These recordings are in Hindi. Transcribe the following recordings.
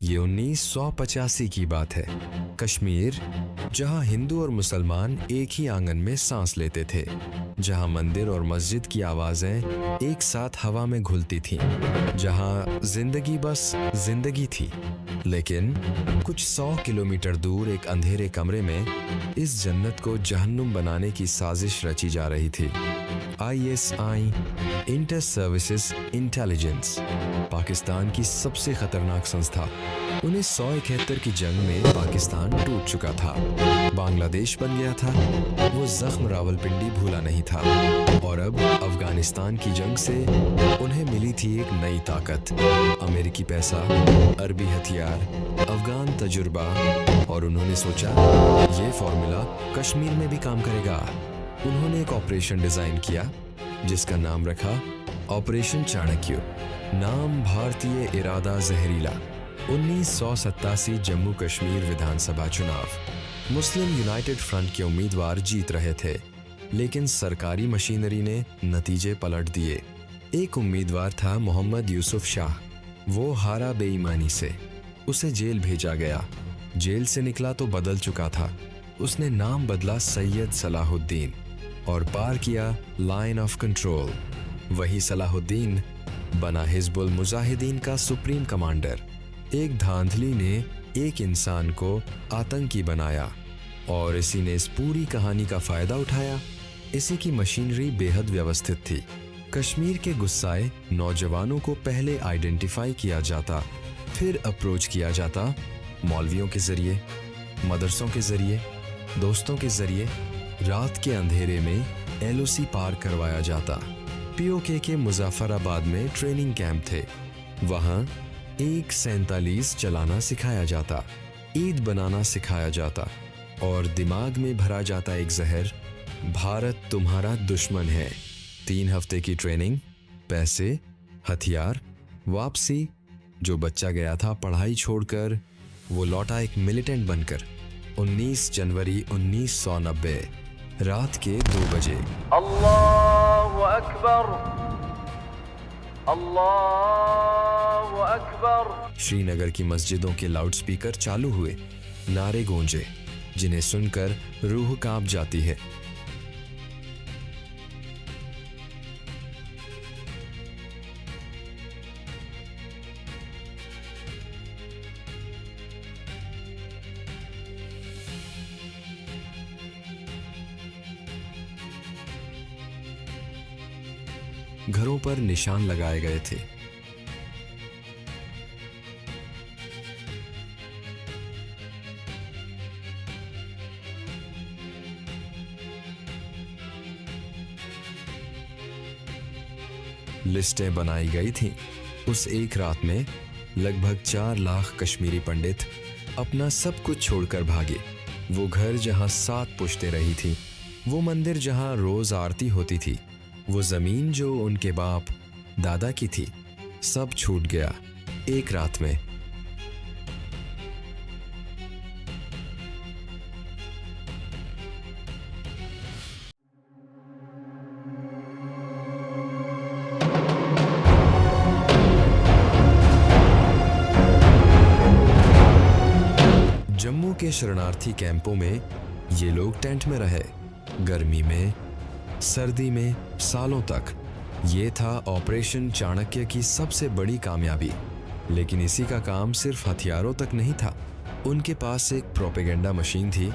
ये 1985 की बात है। कश्मीर, जहां हिंदू और मुसलमान एक ही आंगन में सांस लेते थे, जहां मंदिर और मस्जिद की आवाजें एक साथ हवा में घुलती थीं, जहां जिंदगी बस जिंदगी थी। लेकिन कुछ 100 किलोमीटर दूर एक अंधेरे कमरे में इस जन्नत को जहन्नुम बनाने की साजिश रची जा रही थी। ISI, inter services intelligence, Pakistan की सबसे खतरनाक संस्था। 1971 की जंग में पाकिस्तान टूट चुका था, बांग्लादेश बन गया था, वो जख्म रावलपिंडी भूला नहीं था, और अब अफगानिस्तान की जंग से उन्हें मिली थी एक नई ताकत, अमेरिकी पैसा, अरबी हथियार, अफगान तजुर्बा, और उन्होंने सोचा ये फॉर्मूला कश्मीर में भी काम करेगा। उन्होंने एक ऑपरेशन डिजाइन किया जिसका नाम रखा ऑपरेशन चाणक्य, नाम भारतीय इरादा जहरीला। 1987 जम्मू कश्मीर विधानसभा चुनाव। मुस्लिम यूनाइटेड फ्रंट के उम्मीदवार जीत रहे थे, लेकिन सरकारी मशीनरी ने नतीजे पलट दिए। एक उम्मीदवार था मोहम्मद यूसुफ शाह, वो हारा बेईमानी से, उसे जेल भेजा गया। जेल से निकला तो बदल चुका था, उसने नाम बदला सैयद सलाहुद्दीन और पार किया लाइन ऑफ कंट्रोल। वही सलाहुद्दीन बना हिजबुल मुजाहिदीन का सुप्रीम कमांडर। एक धांधली ने एक इंसान को आतंकी बनाया और इसी ने इस पूरी कहानी का फायदा उठाया। इसी की मशीनरी बेहद व्यवस्थित थी। कश्मीर के गुस्साए नौजवानों को पहले आइडेंटिफाई किया जाता, फिर अप्रोच किया जाता, मौलवियों के जरिए, मदरसों के जरिए, दोस्तों के जरिए। रात के अंधेरे में LOC पार करवाया जाता। POK के मुजफ्फराबाद में ट्रेनिंग कैंप थे, वहां 147 चलाना सिखाया जाता, ईद बनाना सिखाया जाता, और दिमाग में भरा जाता एक जहर, भारत तुम्हारा दुश्मन है। 3 हफ्ते की ट्रेनिंग, पैसे, हथियार, वापसी। जो बच्चा गया था पढ़ाई छोड़कर, वो लौटा एक मिलिटेंट बनकर। 19 जनवरी 1990 रात के 2 बजे। अल्लाहु अकबर, अल्लाहु अकबर। श्रीनगर की मस्जिदों के लाउडस्पीकर चालू हुए, नारे गूंजे जिन्हें सुनकर रूह कांप जाती है। घरों पर निशान लगाए गए थे। लिस्टें बनाई गई थीं। उस एक रात में लगभग 4 लाख कश्मीरी पंडित अपना सब कुछ छोड़कर भागे। वो घर जहां 7 पुश्तें रही थीं, वो मंदिर जहां रोज आरती होती थी, वो जमीन जो उनके बाप दादा की थी, सब छूट गया एक रात में। जम्मू के शरणार्थी कैंपों में ये लोग टेंट में रहे, गर्मी में, सर्दी में, सालों तक। ये था ऑपरेशन चाणक्य की सबसे बड़ी कामयाबी। लेकिन इसी का काम सिर्फ हथियारों तक नहीं था। उनके पास एक प्रोपेगेंडा मशीन थी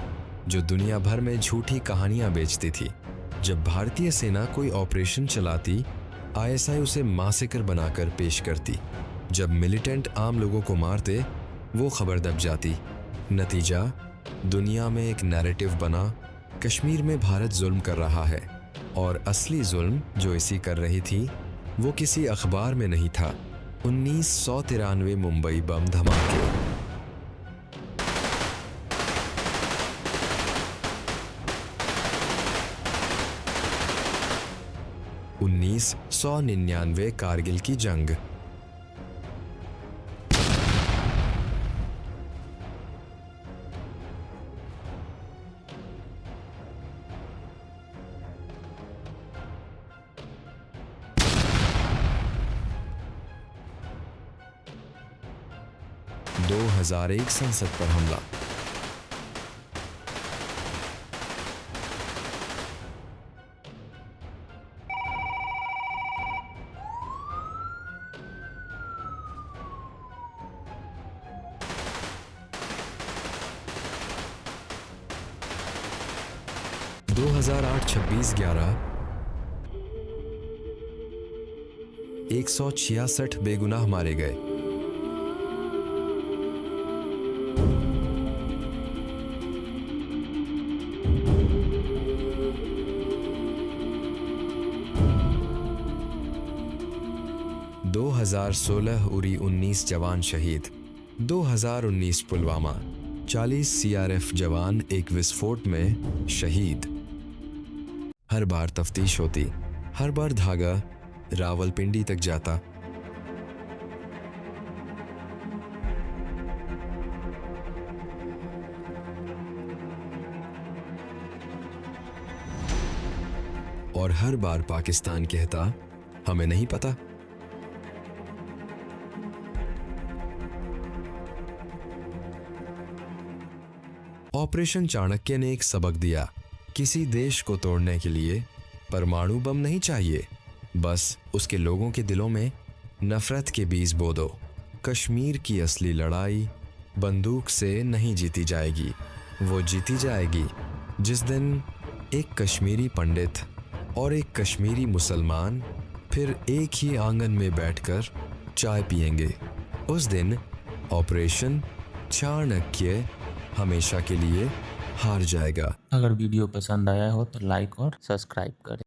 जो दुनिया भर में झूठी कहानियां बेचती थी। जब भारतीय सेना कोई ऑपरेशन चलाती, ISI उसे मासेकर बनाकर पेश करती। जब मिलिटेंट आम लोगों को मारते, वो खबर दब जाती। नतीजा, दुनिया में एक नैरेटिव बना, कश्मीर में भारत जुल्म कर रहा है, और असली जुल्म जो इसी कर रही थी वो किसी अखबार में नहीं था। 1993 मुंबई बम धमाके। उन्नीस 1999 कारगिल की जंग। 2001 संसद पर हमला। दो 26/11 166 बेगुनाह मारे गए। दो 2016 उरी 19 जवान शहीद। 2019 पुलवामा 40 CRF जवान एक विस्फोट में शहीद। हर बार तफ्तीश होती, हर बार धागा रावलपिंडी तक जाता। और हर बार पाकिस्तान कहता, हमें नहीं पता। ऑपरेशन चाणक्य ने एक सबक दिया, किसी देश को तोड़ने के लिए परमाणु बम नहीं चाहिए, बस उसके लोगों के दिलों में नफरत के बीज बो दो। कश्मीर की असली लड़ाई बंदूक से नहीं जीती जाएगी, वो जीती जाएगी जिस दिन एक कश्मीरी पंडित और एक कश्मीरी मुसलमान फिर एक ही आंगन में बैठकर चाय पिएंगे। उस दिन ऑपरेशन चाणक्य हमेशा के लिए हार जाएगा। अगर वीडियो पसंद आया हो तो लाइक और सब्सक्राइब करें।